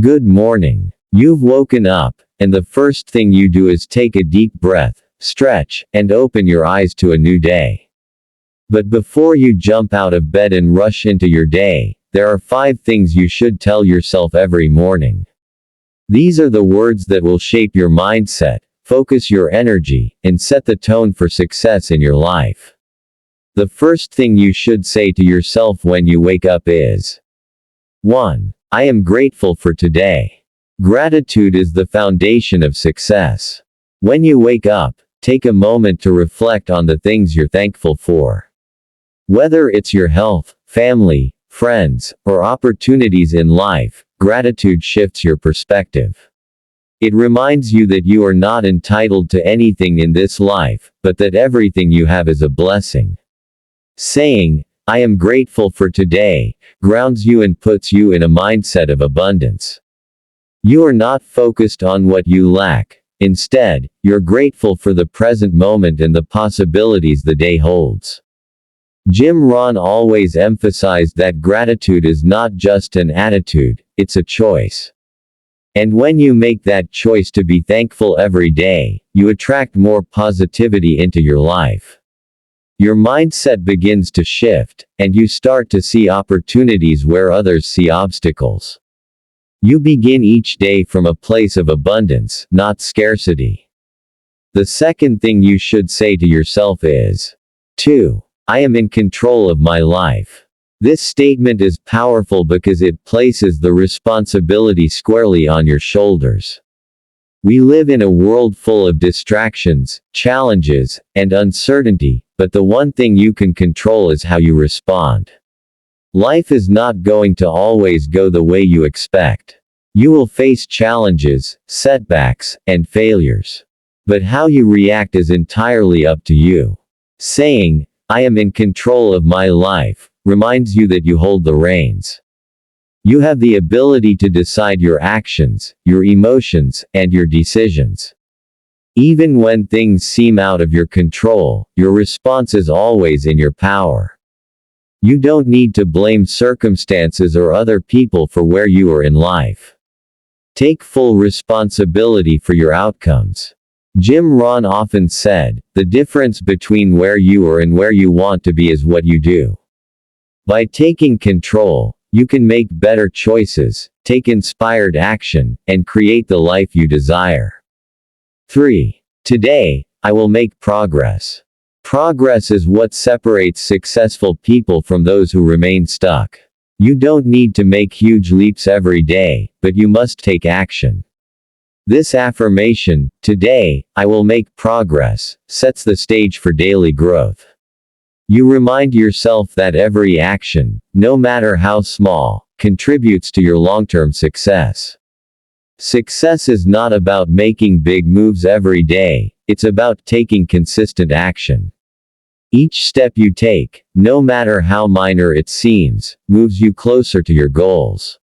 Good morning. You've woken up, and the first thing you do is take a deep breath, stretch, and open your eyes to a new day. But before you jump out of bed and rush into your day, there are 5 things you should tell yourself every morning. These are the words that will shape your mindset, focus your energy, and set the tone for success in your life. The first thing you should say to yourself when you wake up is 1. I am grateful for today. Gratitude is the foundation of success. When you wake up, take a moment to reflect on the things you're thankful for. Whether it's your health, family, friends, or opportunities in life, gratitude shifts your perspective. It reminds you that you are not entitled to anything in this life, but that everything you have is a blessing. Saying, I am grateful for today, grounds you and puts you in a mindset of abundance. You are not focused on what you lack. Instead, you're grateful for the present moment and the possibilities the day holds. Jim Rohn always emphasized that gratitude is not just an attitude, it's a choice. And when you make that choice to be thankful every day, you attract more positivity into your life. Your mindset begins to shift, and you start to see opportunities where others see obstacles. You begin each day from a place of abundance, not scarcity. The second thing you should say to yourself is 2. I am in control of my life. This statement is powerful because it places the responsibility squarely on your shoulders. We live in a world full of distractions, challenges, and uncertainty, but the one thing you can control is how you respond. Life is not going to always go the way you expect. You will face challenges, setbacks, and failures. But how you react is entirely up to you. Saying, I am in control of my life, reminds you that you hold the reins. You have the ability to decide your actions, your emotions, and your decisions. Even when things seem out of your control, your response is always in your power. You don't need to blame circumstances or other people for where you are in life. Take full responsibility for your outcomes. Jim Rohn often said, the difference between where you are and where you want to be is what you do. By taking control, you can make better choices, take inspired action, and create the life you desire. 3. Today, I will make progress. Progress is what separates successful people from those who remain stuck. You don't need to make huge leaps every day, but you must take action. This affirmation, today, I will make progress, sets the stage for daily growth. You remind yourself that every action, no matter how small, contributes to your long-term success. Success is not about making big moves every day, it's about taking consistent action. Each step you take, no matter how minor it seems, moves you closer to your goals.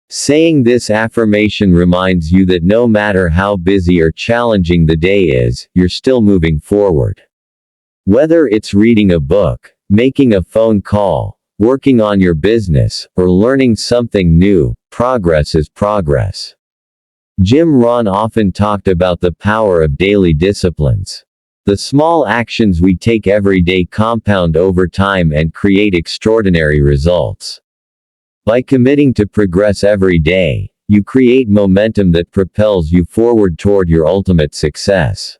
Saying this affirmation reminds you that no matter how busy or challenging the day is, you're still moving forward. Whether it's reading a book, making a phone call, working on your business, or learning something new, progress is progress. Jim Rohn often talked about the power of daily disciplines. The small actions we take every day compound over time and create extraordinary results. By committing to progress every day, you create momentum that propels you forward toward your ultimate success.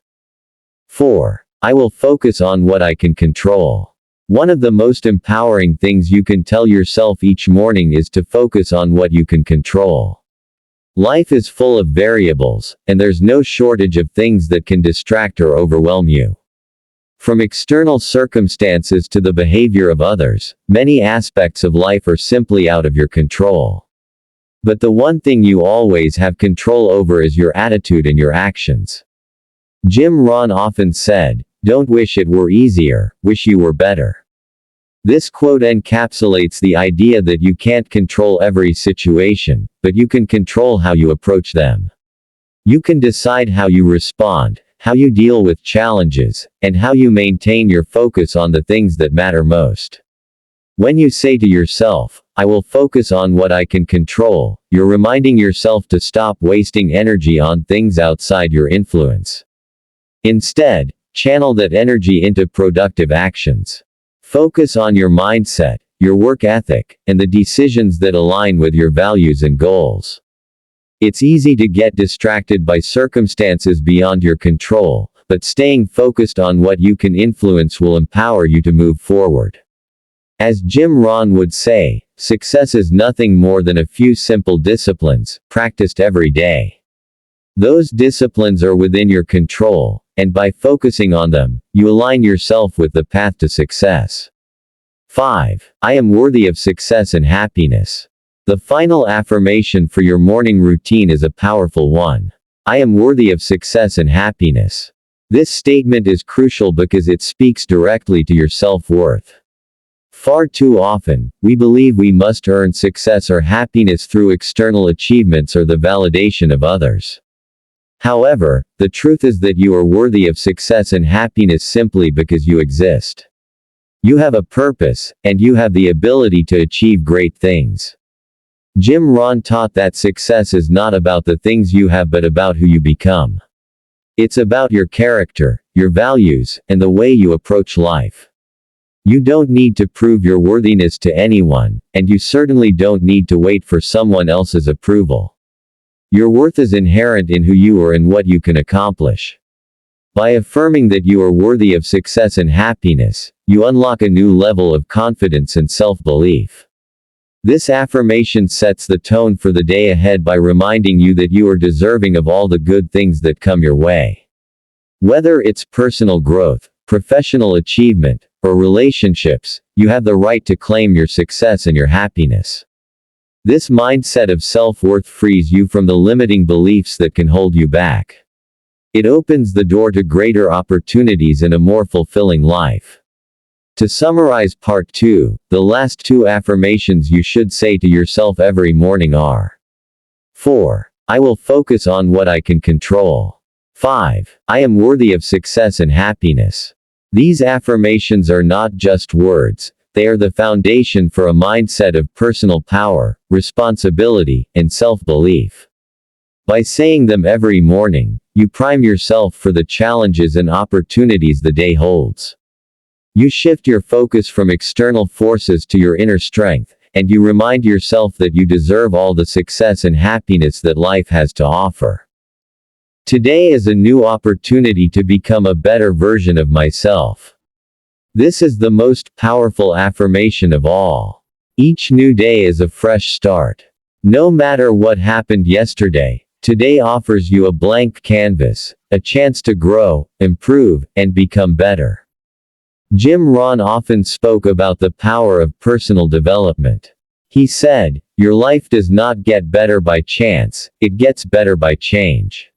4. I will focus on what I can control. One of the most empowering things you can tell yourself each morning is to focus on what you can control. Life is full of variables, and there's no shortage of things that can distract or overwhelm you. From external circumstances to the behavior of others, many aspects of life are simply out of your control. But the one thing you always have control over is your attitude and your actions. Jim Rohn often said, "Don't wish it were easier, wish you were better." This quote encapsulates the idea that you can't control every situation, but you can control how you approach them. You can decide how you respond, how you deal with challenges, and how you maintain your focus on the things that matter most. When you say to yourself, I will focus on what I can control, you're reminding yourself to stop wasting energy on things outside your influence. Instead, channel that energy into productive actions. Focus on your mindset, your work ethic, and the decisions that align with your values and goals. It's easy to get distracted by circumstances beyond your control, but staying focused on what you can influence will empower you to move forward. As Jim Rohn would say, success is nothing more than a few simple disciplines, practiced every day. Those disciplines are within your control, and by focusing on them, you align yourself with the path to success. 5. I am worthy of success and happiness. The final affirmation for your morning routine is a powerful one. I am worthy of success and happiness. This statement is crucial because it speaks directly to your self-worth. Far too often, we believe we must earn success or happiness through external achievements or the validation of others. However, the truth is that you are worthy of success and happiness simply because you exist. You have a purpose, and you have the ability to achieve great things. Jim Rohn taught that success is not about the things you have but about who you become. It's about your character, your values, and the way you approach life. You don't need to prove your worthiness to anyone, and you certainly don't need to wait for someone else's approval. Your worth is inherent in who you are and what you can accomplish. By affirming that you are worthy of success and happiness, you unlock a new level of confidence and self-belief. This affirmation sets the tone for the day ahead by reminding you that you are deserving of all the good things that come your way. Whether it's personal growth, professional achievement, or relationships, you have the right to claim your success and your happiness. This mindset of self-worth frees you from the limiting beliefs that can hold you back. It opens the door to greater opportunities and a more fulfilling life. To summarize part 2, the last 2 affirmations you should say to yourself every morning are: 4. I will focus on what I can control. 5. I am worthy of success and happiness. These affirmations are not just words, they are the foundation for a mindset of personal power, responsibility, and self-belief. By saying them every morning, you prime yourself for the challenges and opportunities the day holds. You shift your focus from external forces to your inner strength, and you remind yourself that you deserve all the success and happiness that life has to offer. Today is a new opportunity to become a better version of myself. This is the most powerful affirmation of all. Each new day is a fresh start. No matter what happened yesterday, today offers you a blank canvas, a chance to grow, improve, and become better. Jim Rohn often spoke about the power of personal development. He said, "Your life does not get better by chance, it gets better by change."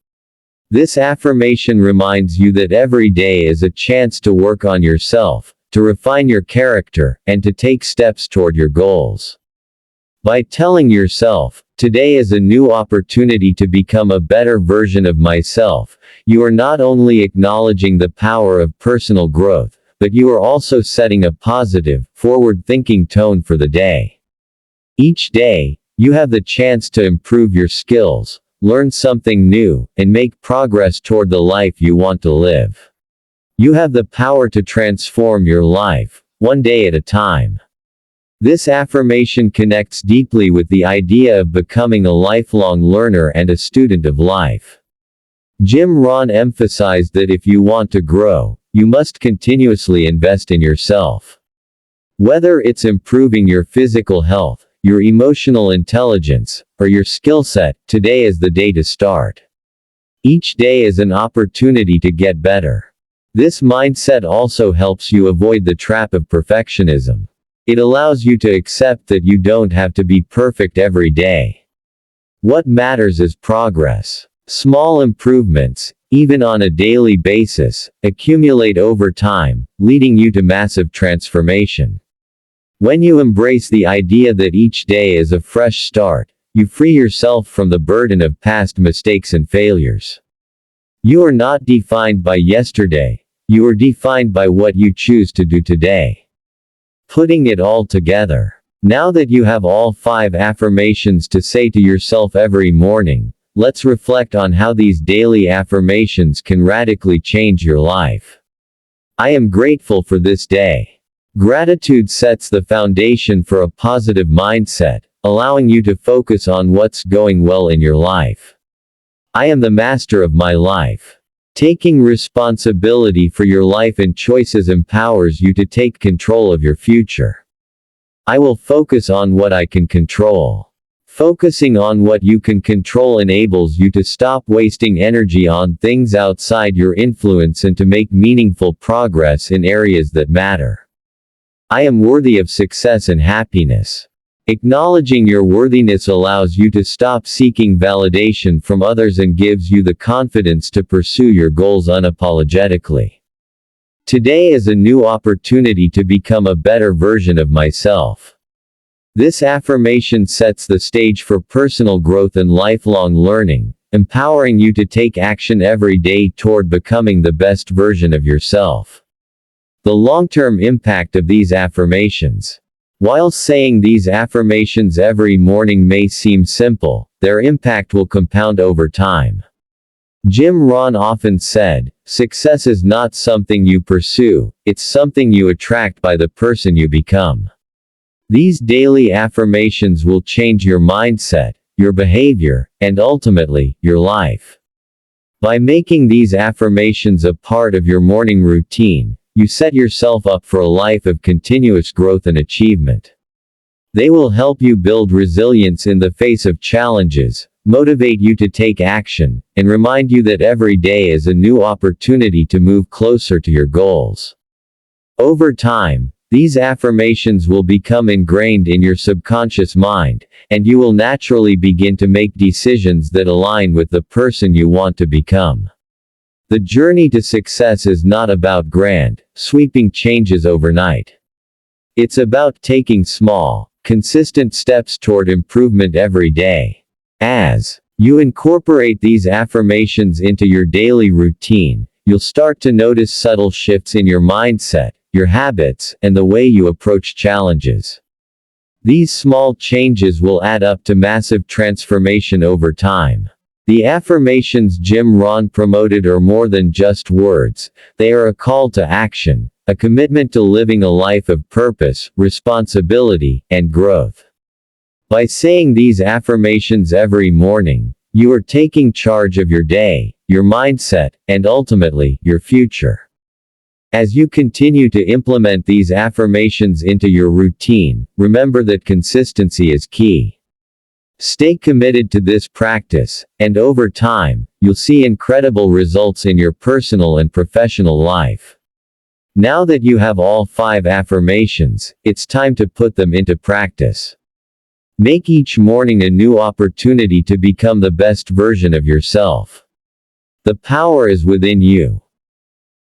This affirmation reminds you that every day is a chance to work on yourself, to refine your character, and to take steps toward your goals. By telling yourself, "Today is a new opportunity to become a better version of myself," you are not only acknowledging the power of personal growth, but you are also setting a positive, forward-thinking tone for the day. Each day, you have the chance to improve your skills, learn something new, and make progress toward the life you want to live. You have the power to transform your life, one day at a time. This affirmation connects deeply with the idea of becoming a lifelong learner and a student of life. Jim Rohn emphasized that if you want to grow, you must continuously invest in yourself. Whether it's improving your physical health, your emotional intelligence, or your skill set, today is the day to start. Each day is an opportunity to get better. This mindset also helps you avoid the trap of perfectionism. It allows you to accept that you don't have to be perfect every day. What matters is progress. Small improvements, even on a daily basis, accumulate over time, leading you to massive transformation. When you embrace the idea that each day is a fresh start, you free yourself from the burden of past mistakes and failures. You are not defined by yesterday, you are defined by what you choose to do today. Putting it all together. Now that you have all 5 affirmations to say to yourself every morning, let's reflect on how these daily affirmations can radically change your life. I am grateful for this day. Gratitude sets the foundation for a positive mindset, allowing you to focus on what's going well in your life. I am the master of my life. Taking responsibility for your life and choices empowers you to take control of your future. I will focus on what I can control. Focusing on what you can control enables you to stop wasting energy on things outside your influence and to make meaningful progress in areas that matter. I am worthy of success and happiness. Acknowledging your worthiness allows you to stop seeking validation from others and gives you the confidence to pursue your goals unapologetically. Today is a new opportunity to become a better version of myself. This affirmation sets the stage for personal growth and lifelong learning, empowering you to take action every day toward becoming the best version of yourself. The long-term impact of these affirmations. While saying these affirmations every morning may seem simple, their impact will compound over time. Jim Rohn often said, "Success is not something you pursue, it's something you attract by the person you become." These daily affirmations will change your mindset, your behavior, and ultimately, your life. By making these affirmations a part of your morning routine, you set yourself up for a life of continuous growth and achievement. They will help you build resilience in the face of challenges, motivate you to take action, and remind you that every day is a new opportunity to move closer to your goals. Over time, these affirmations will become ingrained in your subconscious mind, and you will naturally begin to make decisions that align with the person you want to become. The journey to success is not about grand, sweeping changes overnight. It's about taking small, consistent steps toward improvement every day. As you incorporate these affirmations into your daily routine, you'll start to notice subtle shifts in your mindset, your habits, and the way you approach challenges. These small changes will add up to massive transformation over time. The affirmations Jim Rohn promoted are more than just words, they are a call to action, a commitment to living a life of purpose, responsibility, and growth. By saying these affirmations every morning, you are taking charge of your day, your mindset, and ultimately, your future. As you continue to implement these affirmations into your routine, remember that consistency is key. Stay committed to this practice, and over time, you'll see incredible results in your personal and professional life. Now that you have all 5 affirmations, it's time to put them into practice. Make each morning a new opportunity to become the best version of yourself. The power is within you.